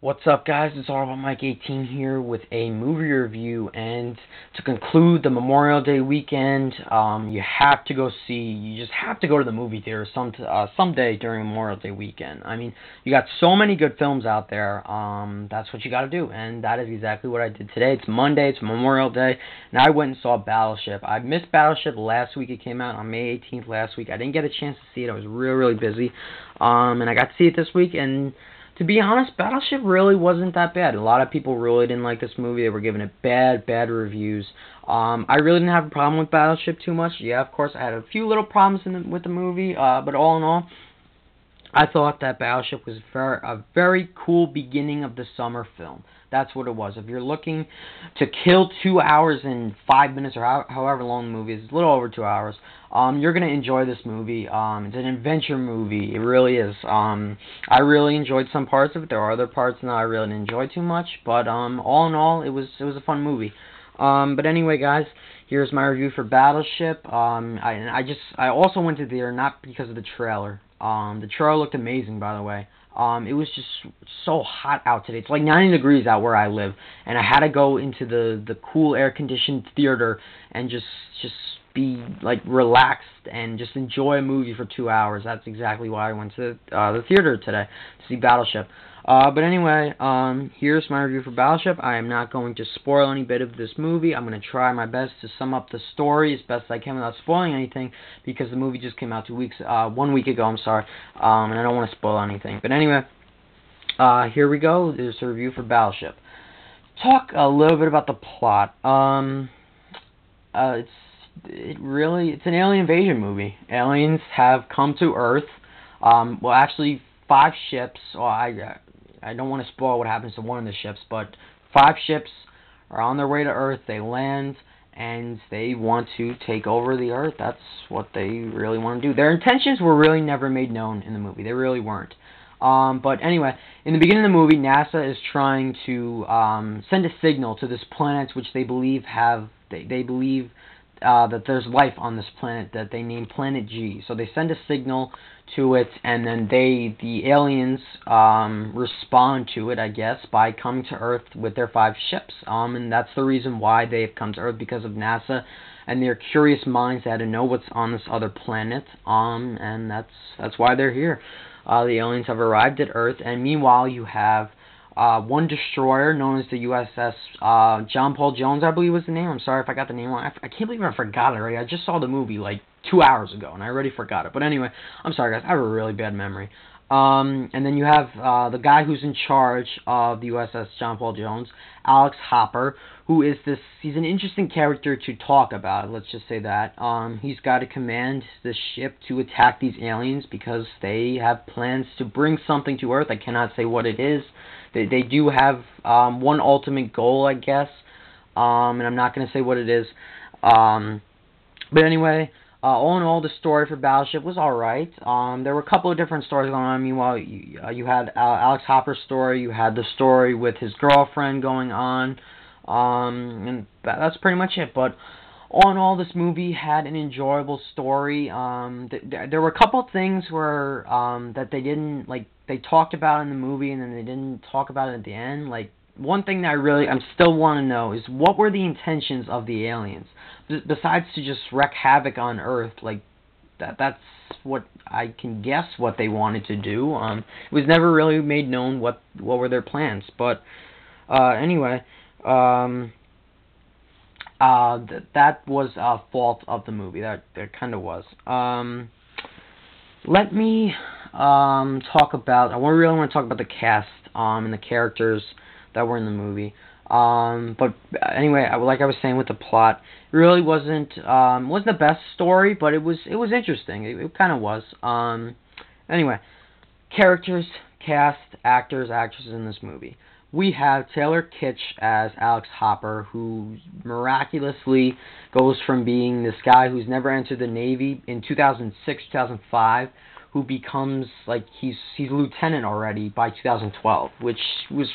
What's up, guys? It's all about Mike 18 here with a movie review, and to conclude the Memorial Day weekend, you just have to go to the movie theater someday during Memorial Day weekend. I mean, you got so many good films out there. That's what you got to do, and that is exactly what I did today. It's Monday, it's Memorial Day, and I went and saw Battleship. I missed Battleship last week. It came out on May 18th last week. I didn't get a chance to see it. I was really busy, and I got to see it this week, and to be honest, Battleship really wasn't that bad. A lot of people really didn't like this movie. They were giving it bad reviews. I really didn't have a problem with Battleship too much. Yeah, of course, I had a few little problems with the movie, but all in all, I thought that Battleship was a very cool beginning of the summer film. That's what it was. If you're looking to kill 2 hours and 5 minutes, or however long the movie is, it's a little over 2 hours, you're going to enjoy this movie. It's an adventure movie. It really is. I really enjoyed some parts of it. There are other parts that I really didn't enjoy too much, but all in all, it was a fun movie. But anyway, guys, here's my review for Battleship. I also went to the theater not because of the trailer. The trailer looked amazing, by the way. It was just so hot out today. It's like 90 degrees out where I live, and I had to go into the cool air-conditioned theater and just be like relaxed and just enjoy a movie for 2 hours. That's exactly why I went to the theater today to see Battleship. But anyway, here's my review for Battleship. I am not going to spoil any bit of this movie. I'm going to try my best to sum up the story as best I can without spoiling anything, because the movie just came out 1 week ago, I'm sorry, and I don't want to spoil anything. But anyway, here we go. There's a review for Battleship. Talk a little bit about the plot. It's an alien invasion movie. Aliens have come to Earth. Well, actually, 5 ships. Well, I don't want to spoil what happens to one of the ships, but 5 ships are on their way to Earth. They land, and they want to take over the Earth. That's what they really want to do. Their intentions were really never made known in the movie. They really weren't. But anyway, in the beginning of the movie, NASA is trying to send a signal to this planet, which they believe that there's life on this planet that they named Planet G. So they send a signal to it, and then the aliens respond to it, I guess, by coming to Earth with their 5 ships. And that's the reason why they've come to Earth, because of NASA and their curious minds that had to know what's on this other planet. And that's why they're here. The aliens have arrived at Earth, and meanwhile you have one destroyer known as the USS John Paul Jones, I believe was the name. I'm sorry if I got the name wrong. I can't believe I forgot it already. I just saw the movie like 2 hours ago, and I already forgot it. But anyway, I'm sorry, guys. I have a really bad memory. And then you have the guy who's in charge of the USS John Paul Jones, Alex Hopper, who is he's an interesting character to talk about, let's just say that. He's got to command the ship to attack these aliens because they have plans to bring something to Earth. I cannot say what it is. They do have one ultimate goal, I guess, and I'm not going to say what it is. But anyway, all in all, the story for Battleship was alright. There were a couple of different stories going on. Meanwhile, you had Alex Hopper's story, you had the story with his girlfriend going on, and that's pretty much it. But all in all, this movie had an enjoyable story. There were a couple of things where that they didn't, like, they talked about in the movie and then they didn't talk about it at the end. Like, one thing that I still want to know is, what were the intentions of the aliens? Besides to just wreak havoc on Earth, like, that's what I can guess what they wanted to do. It was never really made known what were their plans. But anyway, that was a fault of the movie. That kind of was. Let me talk about. I really want to talk about the cast and the characters that were in the movie. But anyway, like I was saying with the plot, it really wasn't the best story, but it was interesting. It kind of was. Anyway, characters, cast, actors, actresses in this movie. We have Taylor Kitsch as Alex Hopper, who miraculously goes from being this guy who's never entered the Navy in 2006, 2005, who becomes, like, he's lieutenant already by 2012, which was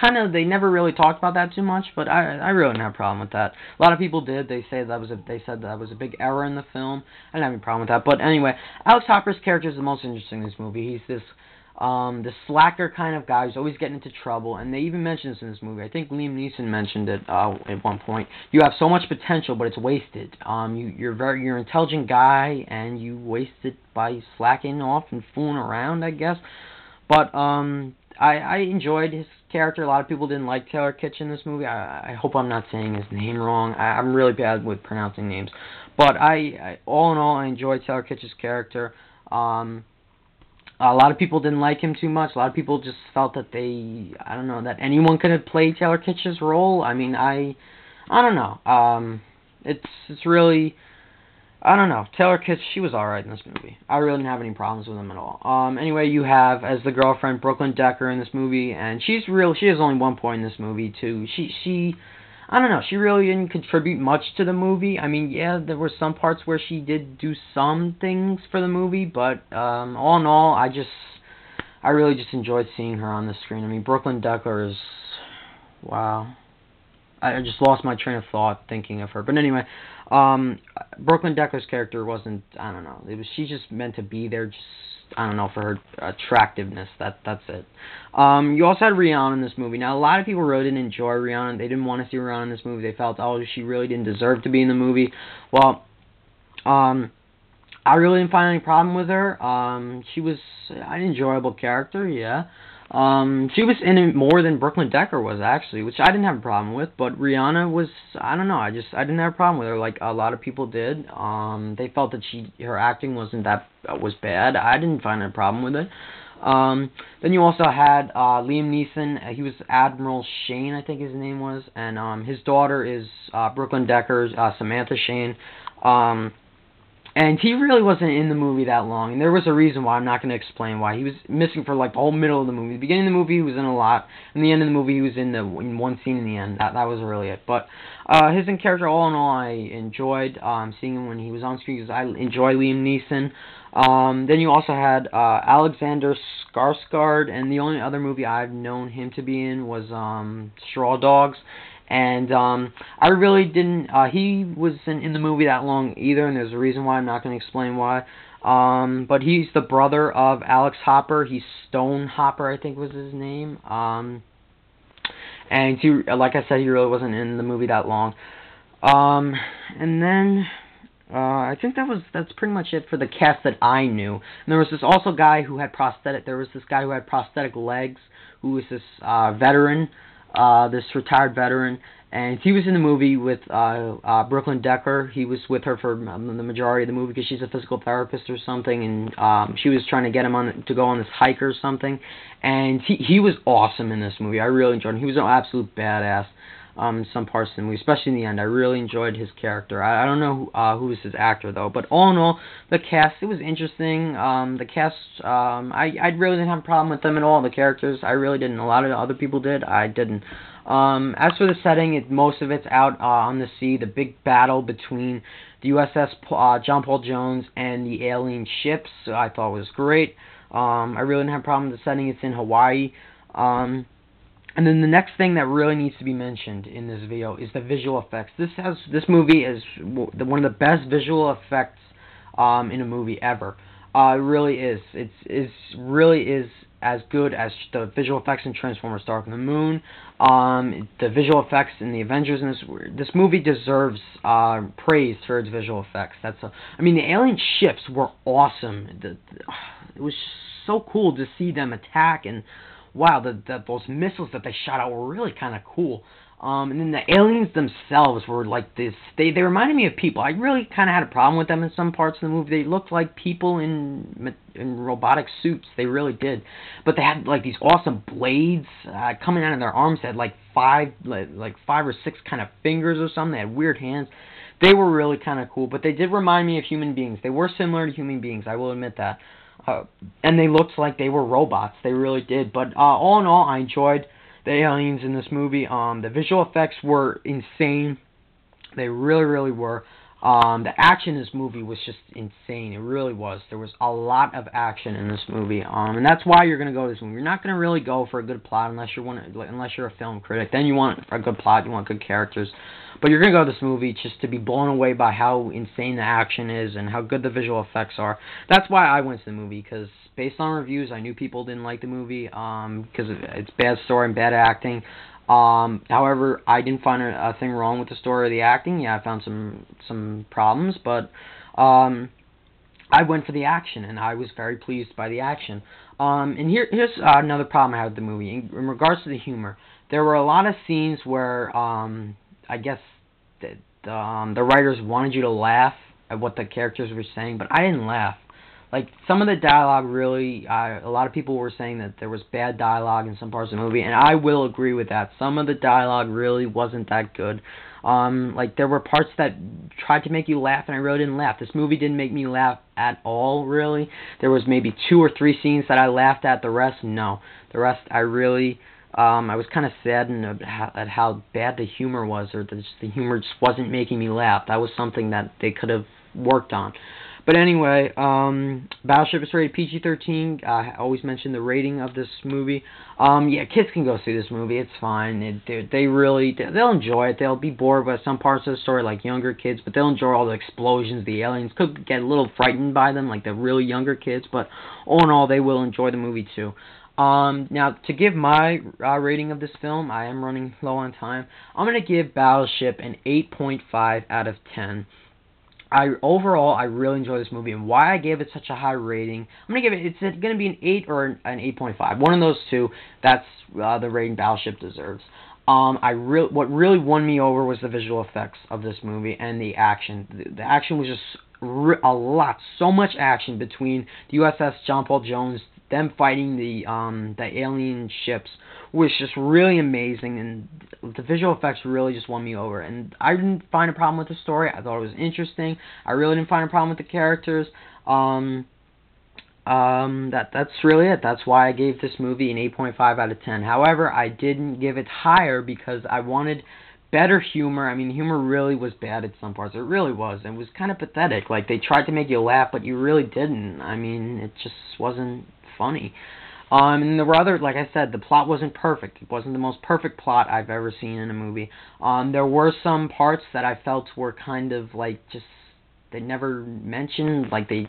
kind of, they never really talked about that too much, but I really didn't have a problem with that. A lot of people did. They said that was a big error in the film. I didn't have any problem with that. But anyway, Alex Hopper's character is the most interesting in this movie. He's this The slacker kind of guy who's always getting into trouble, and they even mentioned this in this movie. I think Liam Neeson mentioned it at one point. You have so much potential, but it's wasted. You're an intelligent guy, and you waste it by slacking off and fooling around, I guess. But I enjoyed his character. A lot of people didn't like Taylor Kitsch in this movie. I hope I'm not saying his name wrong. I'm really bad with pronouncing names. But all in all, I enjoyed Taylor Kitsch's character. A lot of people didn't like him too much. A lot of people just felt that I don't know, that anyone could have played Taylor Kitsch's role. I mean, I don't know. It's really, I don't know. Taylor Kitsch, she was alright in this movie. I really didn't have any problems with him at all. Anyway, you have as the girlfriend Brooklyn Decker in this movie, and she has only one point in this movie too. She I don't know, she really didn't contribute much to the movie. I mean, yeah, there were some parts where she did do some things for the movie, but all in all, I really just enjoyed seeing her on the screen. I mean, Brooklyn Decker is, wow. I just lost my train of thought thinking of her. But anyway, Brooklyn Decker's character wasn't, I don't know, she's just meant to be there, just, I don't know, for her attractiveness. That's it. You also had Rihanna in this movie. Now, a lot of people really didn't enjoy Rihanna. They didn't want to see Rihanna in this movie. They felt, oh, she really didn't deserve to be in the movie. Well, I really didn't find any problem with her. She was an enjoyable character, yeah. She was in it more than Brooklyn Decker was, actually, which I didn't have a problem with, but Rihanna was, I don't know, I didn't have a problem with her like a lot of people did. They felt that her acting was bad. I didn't find a problem with it. Then you also had Liam Neeson. He was Admiral Shane, I think his name was, and his daughter is Brooklyn Decker's Samantha Shane. And he really wasn't in the movie that long, and there was a reason why. I'm not going to explain why. He was missing for like the whole middle of the movie. The beginning of the movie, he was in a lot. In the end of the movie, he was in one scene in the end. That was really it. But his character, all in all, I enjoyed seeing him when he was on screen, because I enjoy Liam Neeson. Then you also had Alexander Skarsgård, and the only other movie I've known him to be in was Straw Dogs. And I really didn't, he wasn't in the movie that long either, and there's a reason why. I'm not going to explain why. But he's the brother of Alex Hopper. He's Stone Hopper, I think was his name. And he, like I said, he really wasn't in the movie that long. And then I think that's pretty much it for the cast that I knew. And there was this also guy who had prosthetic legs, who was this veteran. This retired veteran, and he was in the movie with Brooklyn Decker. He was with her for the majority of the movie because she's a physical therapist or something, and she was trying to get him to go on this hike or something. And he was awesome in this movie. I really enjoyed him. He was an absolute badass in some parts of the movie, especially in the end. I really enjoyed his character. I don't know who was his actor, though, but all in all, the cast, it was interesting. The cast, I really didn't have a problem with them at all, the characters. I really didn't. A lot of other people did. I didn't. As for the setting, most of it's out on the sea. The big battle between the USS John Paul Jones and the alien ships, I thought was great. I really didn't have a problem with the setting. It's in Hawaii. And then the next thing that really needs to be mentioned in this video is the visual effects. This movie is one of the best visual effects in a movie ever. It really is. It really is as good as the visual effects in Transformers: Dark of the Moon. The visual effects in the Avengers in this movie deserves praise for its visual effects. I mean, the alien ships were awesome. It was so cool to see them attack, and wow, those missiles that they shot out were really kind of cool. And then the aliens themselves were like this. They reminded me of people. I really kind of had a problem with them in some parts of the movie. They looked like people in robotic suits. They really did. But they had like these awesome blades coming out of their arms. They had like five or six kind of fingers or something. They had weird hands. They were really kind of cool. But they did remind me of human beings. They were similar to human beings. I will admit that. And they looked like they were robots. They really did. But all in all, I enjoyed the aliens in this movie. The visual effects were insane. They really, really were. The action in this movie was just insane. It really was. There was a lot of action in this movie, and that's why you're gonna go to this movie. You're not gonna really go for a good plot unless you're a film critic. Then you want a good plot, you want good characters. But you're gonna go to this movie just to be blown away by how insane the action is and how good the visual effects are. That's why I went to the movie, because based on reviews, I knew people didn't like the movie because it's bad story and bad acting. However, I didn't find a thing wrong with the story or the acting. Yeah, I found some problems, but I went for the action, and I was very pleased by the action. And here's another problem I had with the movie. In regards to the humor, there were a lot of scenes where I guess the writers wanted you to laugh at what the characters were saying, but I didn't laugh. Like, some of the dialogue really, a lot of people were saying that there was bad dialogue in some parts of the movie, and I will agree with that. Some of the dialogue really wasn't that good. Like, there were parts that tried to make you laugh, and I really didn't laugh. This movie didn't make me laugh at all, really. There was maybe 2 or 3 scenes that I laughed at. The rest, no. The rest, I really, I was kind of saddened at how bad the humor was, or the humor just wasn't making me laugh. That was something that they could have worked on. But anyway, Battleship is rated PG-13. I always mention the rating of this movie. Yeah, kids can go see this movie. It's fine. They'll enjoy it. They'll be bored by some parts of the story, like younger kids, but they'll enjoy all the explosions. The aliens could get a little frightened by them, like the really younger kids, but all in all, they will enjoy the movie too. Now, to give my rating of this film, I am running low on time. I'm going to give Battleship an 8.5 out of 10. Overall, I really enjoyed this movie, and why I gave it such a high rating, I'm going to give it, it's going to be an 8 or an 8.5. One of those two, that's the rating Battleship deserves. What really won me over was the visual effects of this movie and the action. The action was just a lot, so much action between the USS John Paul Jones, them fighting the alien ships, was just really amazing, and the visual effects really just won me over. And I didn't find a problem with the story. I thought it was interesting. I really didn't find a problem with the characters. That's really it. That's why I gave this movie an 8.5 out of 10. However, I didn't give it higher because I wanted better humor. I mean, the humor really was bad at some parts. It really was. It was kind of pathetic. Like, they tried to make you laugh, but you really didn't. I mean, it just wasn't funny. And there were other, like I said, the plot wasn't perfect. It wasn't the most perfect plot I've ever seen in a movie. There were some parts that I felt were kind of like just, they never mentioned, like they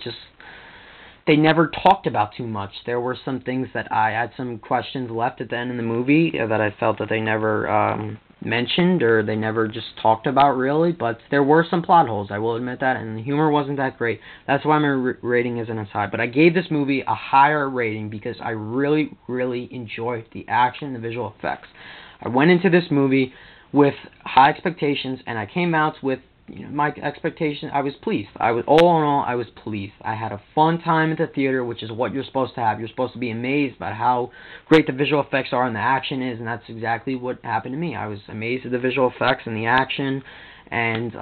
never talked about too much. There were some things that I had some questions left at the end of the movie that I felt that they never mentioned, or they never just talked about really, but there were some plot holes, I will admit that, and the humor wasn't that great. That's why my rating isn't as high, but I gave this movie a higher rating because I really, really enjoyed the action and the visual effects. I went into this movie with high expectations, and I came out with my expectations. I was pleased. All in all, I was pleased. I had a fun time at the theater, which is what you're supposed to have. You're supposed to be amazed by how great the visual effects are and the action is, and that's exactly what happened to me. I was amazed at the visual effects and the action, and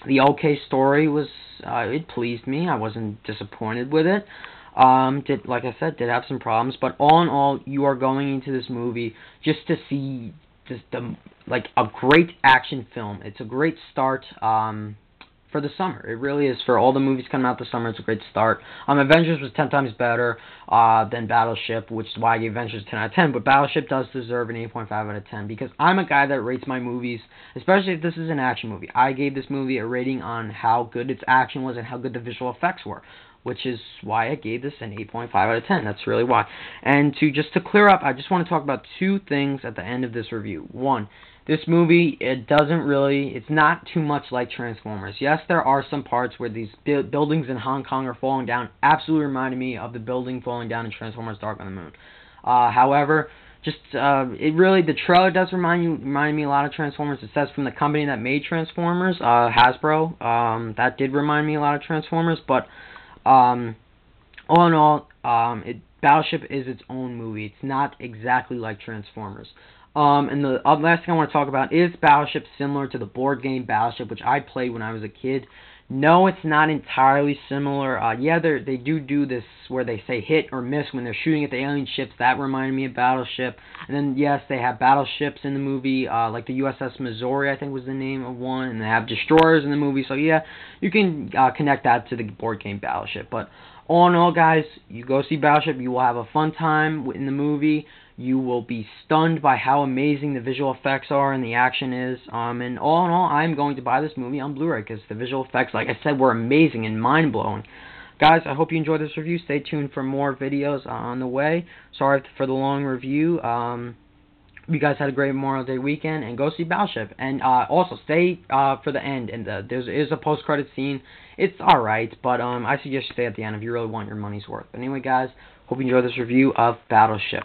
the okay story was, it pleased me. I wasn't disappointed with it. Like I said, did have some problems, but all in all, you are going into this movie just to see like a great action film. It's a great start for the summer. It really is. For all the movies coming out this summer, it's a great start. Avengers was 10 times better than Battleship, which is why I gave Avengers 10 out of 10, but Battleship does deserve an 8.5 out of 10, because I'm a guy that rates my movies, especially if this is an action movie. I gave this movie a rating on how good its action was and how good the visual effects were, which is why I gave this an 8.5 out of 10. That's really why. And just to clear up, I just want to talk about 2 things at the end of this review. One, this movie, it's not too much like Transformers. Yes, there are some parts where these buildings in Hong Kong are falling down. Absolutely reminded me of the building falling down in Transformers Dark on the Moon. However, the trailer does remind me a lot of Transformers. It says from the company that made Transformers, Hasbro. That did remind me a lot of Transformers, but all in all, Battleship is its own movie. It's not exactly like Transformers. And the last thing I want to talk about is Battleship similar to the board game Battleship, which I played when I was a kid. No, it's not entirely similar. Yeah, they do this where they say hit or miss when they're shooting at the alien ships. That reminded me of Battleship. And then, yes, they have battleships in the movie, like the USS Missouri, I think was the name of one. And they have destroyers in the movie. So, yeah, you can connect that to the board game Battleship. But all in all, guys, you go see Battleship. You will have a fun time in the movie. You will be stunned by how amazing the visual effects are and the action is. And all in all, I'm going to buy this movie on Blu-ray because the visual effects, like I said, were amazing and mind-blowing. Guys, I hope you enjoyed this review. Stay tuned for more videos on the way. Sorry for the long review. You guys had a great Memorial Day weekend, and go see Battleship. And also, stay for the end. And there is a post-credit scene. It's alright, but I suggest you stay at the end if you really want your money's worth. But anyway, guys, hope you enjoyed this review of Battleship.